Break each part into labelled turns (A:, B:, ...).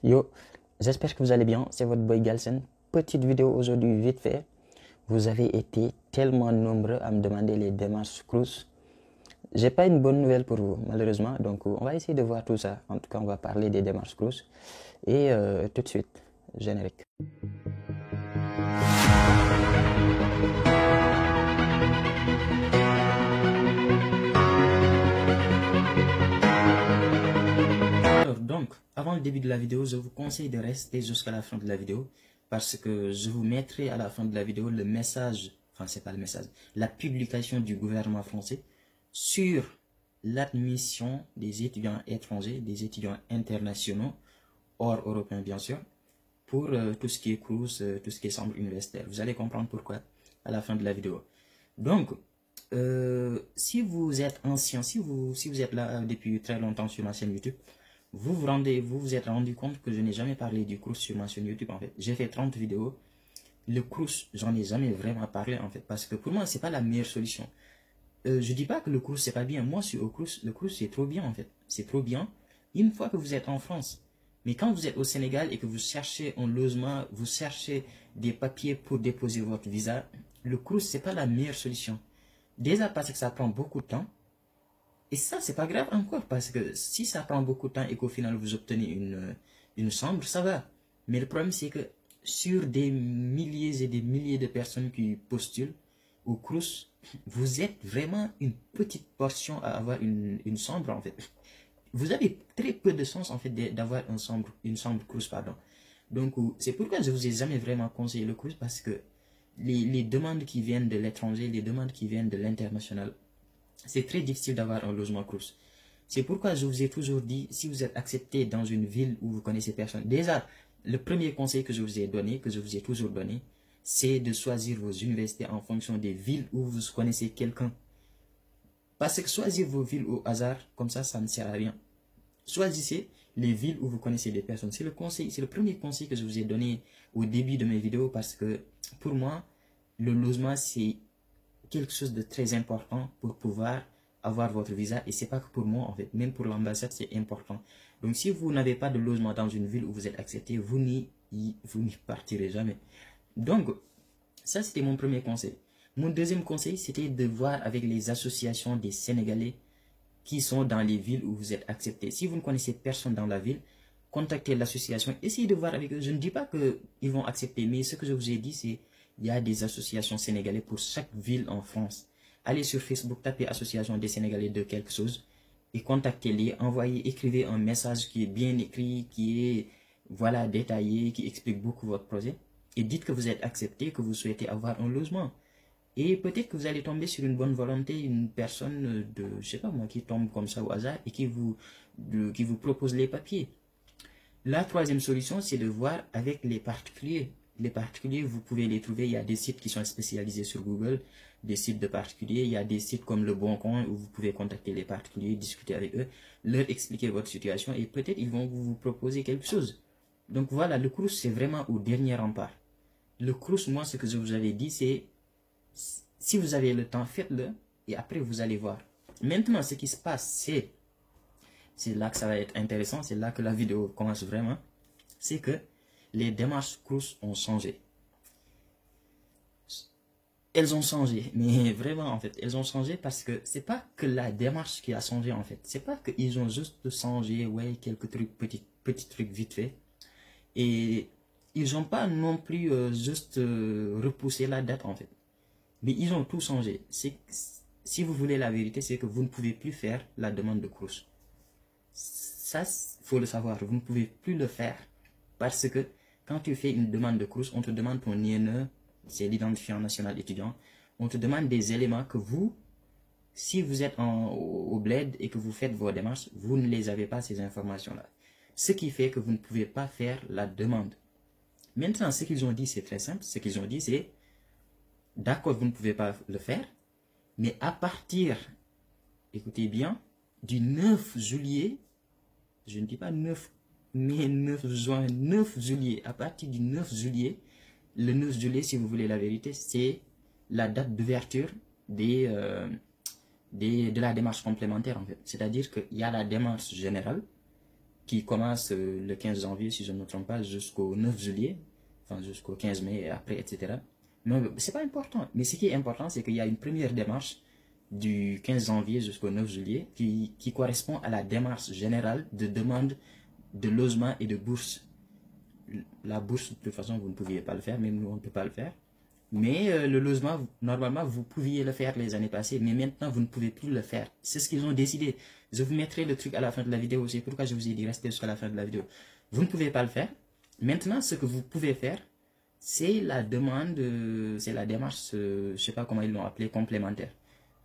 A: Yo, j'espère que vous allez bien, c'est votre boy Galsen. Petite vidéo aujourd'hui vite fait. Vous avez été tellement nombreux à me demander les démarches Crous. J'ai pas une bonne nouvelle pour vous, malheureusement. Donc, on va essayer de voir tout ça. En tout cas, on va parler des démarches Crous. Et tout de suite, générique. Alors, donc, avant le début de la vidéo, je vous conseille de rester jusqu'à la fin de la vidéo parce que je vous mettrai à la fin de la vidéo le message, enfin, c'est pas le message, la publication du gouvernement français sur l'admission des étudiants étrangers, des étudiants internationaux, hors européens bien sûr, pour tout ce qui est Crous, tout ce qui est centre universitaire. Vous allez comprendre pourquoi à la fin de la vidéo. Donc, si vous êtes ancien, si vous êtes là depuis très longtemps sur ma chaîne YouTube, vous vous êtes rendu compte que je n'ai jamais parlé du Crous sur ma chaîne YouTube en fait. J'ai fait 30 vidéos. Le Crous, j'en ai jamais vraiment parlé en fait, parce que pour moi, c'est pas la meilleure solution. Je dis pas que le Crous c'est pas bien. Moi, je suis au Crous, le Crous c'est trop bien en fait. C'est trop bien une fois que vous êtes en France. Mais quand vous êtes au Sénégal et que vous cherchez un logement, vous cherchez des papiers pour déposer votre visa, le Crous c'est pas la meilleure solution. Déjà parce que ça prend beaucoup de temps. Et ça, c'est pas grave encore, parce que si ça prend beaucoup de temps et qu'au final vous obtenez une chambre, ça va. Mais le problème, c'est que sur des milliers et des milliers de personnes qui postulent au Crous, vous êtes vraiment une petite portion à avoir une chambre, en fait. Vous avez très peu de chance, en fait, d'avoir une chambre Crous, pardon. Donc, c'est pourquoi je vous ai jamais vraiment conseillé le Crous, parce que les demandes qui viennent de l'étranger, les demandes qui viennent de l'international, c'est très difficile d'avoir un logement Crous. C'est pourquoi je vous ai toujours dit, si vous êtes accepté dans une ville où vous connaissez personne, déjà, le premier conseil que je vous ai donné, que je vous ai toujours donné, c'est de choisir vos universités en fonction des villes où vous connaissez quelqu'un. Parce que choisir vos villes au hasard, comme ça ne sert à rien. Choisissez les villes où vous connaissez des personnes. C'est le premier conseil que je vous ai donné au début de mes vidéos, parce que pour moi, le logement, c'est quelque chose de très important pour pouvoir avoir votre visa. Et c'est pas que pour moi en fait, même pour l'ambassade c'est important. Donc si vous n'avez pas de logement dans une ville où vous êtes accepté, vous n'y partirez jamais. Donc ça c'était mon premier conseil. Mon deuxième conseil, c'était de voir avec les associations des Sénégalais qui sont dans les villes où vous êtes accepté. Si vous ne connaissez personne dans la ville, contactez l'association, essayez de voir avec eux. Je ne dis pas qu'ils vont accepter, mais ce que je vous ai dit, c'est il y a des associations sénégalaises pour chaque ville en France. Allez sur Facebook, tapez Association des Sénégalais de quelque chose et contactez-les, écrivez un message qui est bien écrit, qui est voilà, détaillé, qui explique beaucoup votre projet. Et dites que vous êtes accepté, que vous souhaitez avoir un logement. Et peut-être que vous allez tomber sur une bonne volonté, une personne de, je sais pas moi, qui tombe comme ça au hasard et qui vous propose les papiers. La troisième solution, c'est de voir avec les particuliers. Les particuliers, vous pouvez les trouver. Il y a des sites qui sont spécialisés sur Google, des sites de particuliers. Il y a des sites comme Le Bon Coin où vous pouvez contacter les particuliers, discuter avec eux, leur expliquer votre situation et peut-être ils vont vous proposer quelque chose. Donc voilà, le Crous, c'est vraiment au dernier rempart. Le Crous, moi, ce que je vous avais dit, c'est si vous avez le temps, faites-le et après vous allez voir. Maintenant, ce qui se passe, c'est là que ça va être intéressant, c'est là que la vidéo commence vraiment, c'est que les démarches Crous ont changé. Elles ont changé, mais vraiment en fait, elles ont changé parce que c'est pas que la démarche qui a changé en fait. C'est pas qu'ils ont juste changé, ouais, quelques trucs, petits trucs vite fait. Et ils n'ont pas non plus juste repoussé la date en fait. Mais ils ont tout changé. Si vous voulez la vérité, c'est que vous ne pouvez plus faire la demande de Crous. Ça, faut le savoir, vous ne pouvez plus le faire parce que quand tu fais une demande de Crous, on te demande ton INE, c'est l'identifiant national étudiant, on te demande des éléments que vous, si vous êtes au bled et que vous faites vos démarches, vous ne les avez pas ces informations-là. Ce qui fait que vous ne pouvez pas faire la demande. Maintenant, ce qu'ils ont dit, c'est très simple. Ce qu'ils ont dit, c'est d'accord, vous ne pouvez pas le faire, mais à partir, écoutez bien, du 9 juillet, je ne dis pas 9 mai, 9 juin, 9 juillet, à partir du 9 juillet, le 9 juillet, si vous voulez la vérité, c'est la date d'ouverture de la démarche complémentaire en fait. C'est-à-dire qu'il y a la démarche générale qui commence le 15 janvier, si je ne me trompe pas, jusqu'au 9 juillet, enfin jusqu'au 15 mai et après, etc. Mais c'est pas important. Mais ce qui est important, c'est qu'il y a une première démarche du 15 janvier jusqu'au 9 juillet qui correspond à la démarche générale de demande de logement et de bourse. La bourse, de toute façon, vous ne pouviez pas le faire, même nous, on ne peut pas le faire. Mais le logement, normalement, vous pouviez le faire les années passées, mais maintenant, vous ne pouvez plus le faire. C'est ce qu'ils ont décidé. Je vous mettrai le truc à la fin de la vidéo. C'est pourquoi je vous ai dit restez jusqu'à la fin de la vidéo. Vous ne pouvez pas le faire. Maintenant, ce que vous pouvez faire, c'est la demande, c'est la démarche, je ne sais pas comment ils l'ont appelé, complémentaire.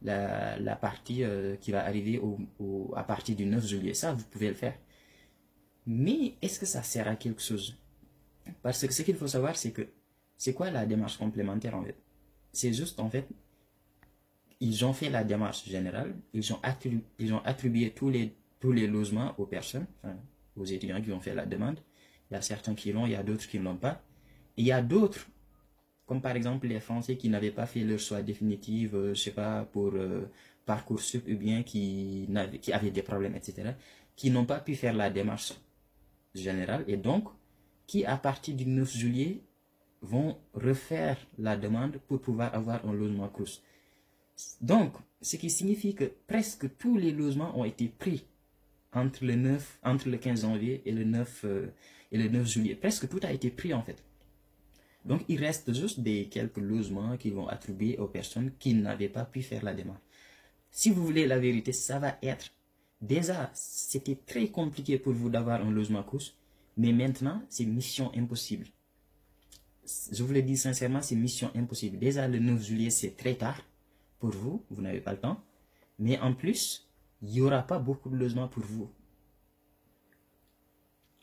A: La partie qui va arriver à partir du 9 juillet. Ça, vous pouvez le faire. Mais est-ce que ça sert à quelque chose? Parce que ce qu'il faut savoir, c'est que c'est quoi la démarche complémentaire en fait? C'est juste en fait, ils ont fait la démarche générale, ils ont attribué tous les logements aux personnes, enfin, aux étudiants qui ont fait la demande. Il y a certains qui l'ont, il y a d'autres qui ne l'ont pas. Et il y a d'autres, comme par exemple les Français qui n'avaient pas fait leur choix définitif, je sais pas, pour Parcoursup ou bien qui avaient des problèmes, etc., qui n'ont pas pu faire la démarche générale et donc qui à partir du 9 juillet vont refaire la demande pour pouvoir avoir un logement crous. Donc, ce qui signifie que presque tous les logements ont été pris entre le 15 janvier et le 9 juillet. Presque tout a été pris en fait. Donc, il reste juste quelques logements qui vont attribuer aux personnes qui n'avaient pas pu faire la demande. Si vous voulez la vérité, ça va être... Déjà, c'était très compliqué pour vous d'avoir un logement crous, mais maintenant, c'est mission impossible. Je vous le dis sincèrement, c'est mission impossible. Déjà, le 9 juillet, c'est très tard pour vous, vous n'avez pas le temps. Mais en plus, il n'y aura pas beaucoup de logements pour vous.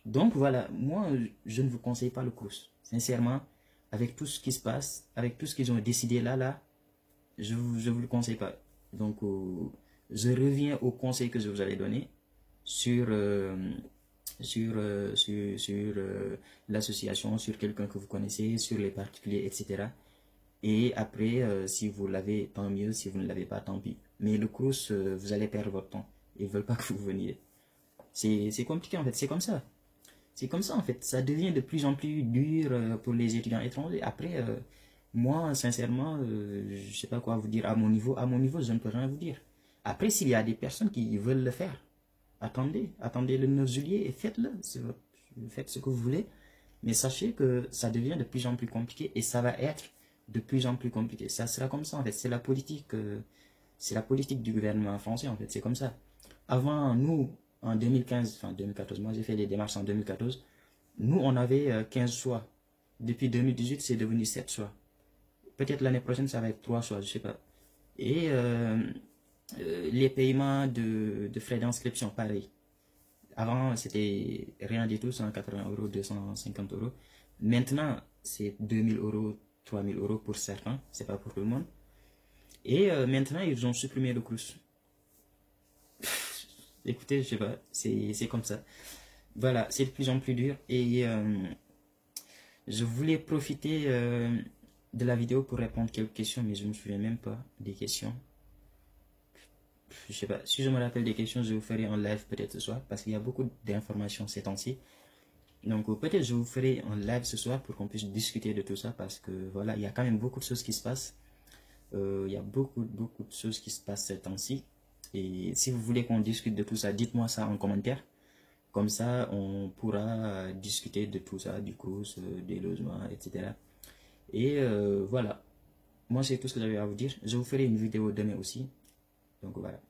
A: Donc voilà, moi, je ne vous conseille pas le crous. Sincèrement, avec tout ce qui se passe, avec tout ce qu'ils ont décidé là, je ne vous le conseille pas. Donc, je reviens au conseil que je vous avais donné sur l'association, sur quelqu'un que vous connaissez, sur les particuliers, etc. Et après, si vous l'avez, tant mieux. Si vous ne l'avez pas, tant pis. Mais le crous, vous allez perdre votre temps. Ils ne veulent pas que vous veniez. C'est compliqué en fait, c'est comme ça. C'est comme ça en fait. Ça devient de plus en plus dur pour les étudiants étrangers. Après, moi, sincèrement, je ne sais pas quoi vous dire à mon niveau, je ne peux rien vous dire. Après, s'il y a des personnes qui veulent le faire, attendez le 9 juillet et faites-le. Faites ce que vous voulez. Mais sachez que ça devient de plus en plus compliqué et ça va être de plus en plus compliqué. Ça sera comme ça en fait. C'est la politique du gouvernement français en fait. C'est comme ça. Avant, nous, en 2015, enfin 2014, moi j'ai fait les démarches en 2014. Nous, on avait 15 choix. Depuis 2018, c'est devenu 7 choix. Peut-être l'année prochaine, ça va être 3 choix, je sais pas. Et les paiements de frais d'inscription, pareil. Avant, c'était rien du tout, 180 euros, 250 euros. Maintenant, c'est 2000 euros, 3000 euros pour certains, c'est pas pour tout le monde. Et maintenant, ils ont supprimé le crous. Écoutez, je sais pas, c'est comme ça. Voilà, c'est de plus en plus dur. Et je voulais profiter de la vidéo pour répondre à quelques questions, mais je ne me souviens même pas des questions. Je sais pas, si je me rappelle des questions, je vous ferai un live peut-être ce soir, parce qu'il y a beaucoup d'informations ces temps-ci. Donc peut-être je vous ferai un live ce soir pour qu'on puisse discuter de tout ça, parce que voilà, il y a quand même beaucoup de choses qui se passent. Il y a beaucoup de choses qui se passent ces temps-ci. Et si vous voulez qu'on discute de tout ça, dites-moi ça en commentaire. Comme ça, on pourra discuter de tout ça, du crous, des logements, etc. Et voilà. Moi, c'est tout ce que j'avais à vous dire. Je vous ferai une vidéo demain aussi. Donc voilà.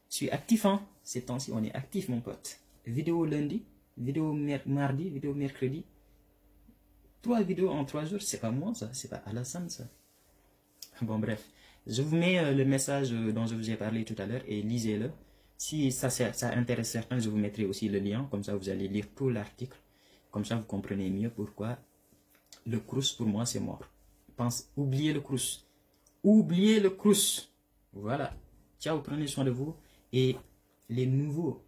A: Je suis actif, hein. Ces temps-ci, on est actif, mon pote. Vidéo lundi, vidéo mardi, vidéo mercredi. 3 vidéos en 3 jours, c'est pas moi, ça. C'est pas Alassane, ça. Bon, bref. Je vous mets le message dont je vous ai parlé tout à l'heure et lisez-le. Si ça intéresse certains, je vous mettrai aussi le lien. Comme ça, vous allez lire tout l'article. Comme ça, vous comprenez mieux pourquoi le crous, pour moi, c'est mort. Oubliez le crous. Oubliez le crous. Voilà. Ciao, prenez soin de vous. Et les nouveaux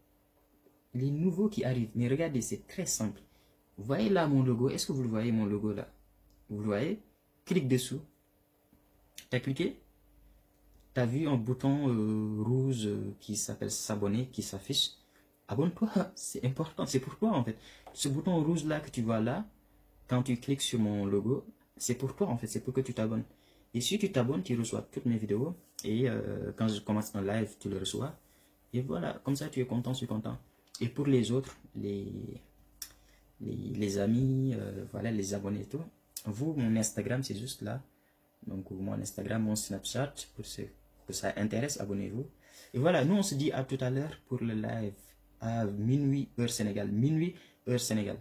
A: qui arrivent. Mais regardez, c'est très simple. Vous voyez là mon logo. Est-ce que vous le voyez, mon logo là? Vous le voyez? Clique dessous. T'as cliqué? T'as vu un bouton rouge qui s'appelle s'abonner qui s'affiche. abonne-toi, c'est important, c'est pour toi en fait. Ce bouton rouge là que tu vois là, quand tu cliques sur mon logo, c'est pour toi en fait, c'est pour que tu t'abonnes. Et si tu t'abonnes, tu reçois toutes mes vidéos. Et quand je commence un live, tu le reçois. Et voilà, comme ça tu es content, je suis content. Et pour les autres, les amis, voilà, les abonnés et tout. Vous, mon Instagram, c'est juste là. Donc mon Instagram, mon Snapchat, pour ceux que ça intéresse, abonnez-vous. Et voilà, nous on se dit à tout à l'heure pour le live à minuit heure Sénégal. Minuit heure Sénégal.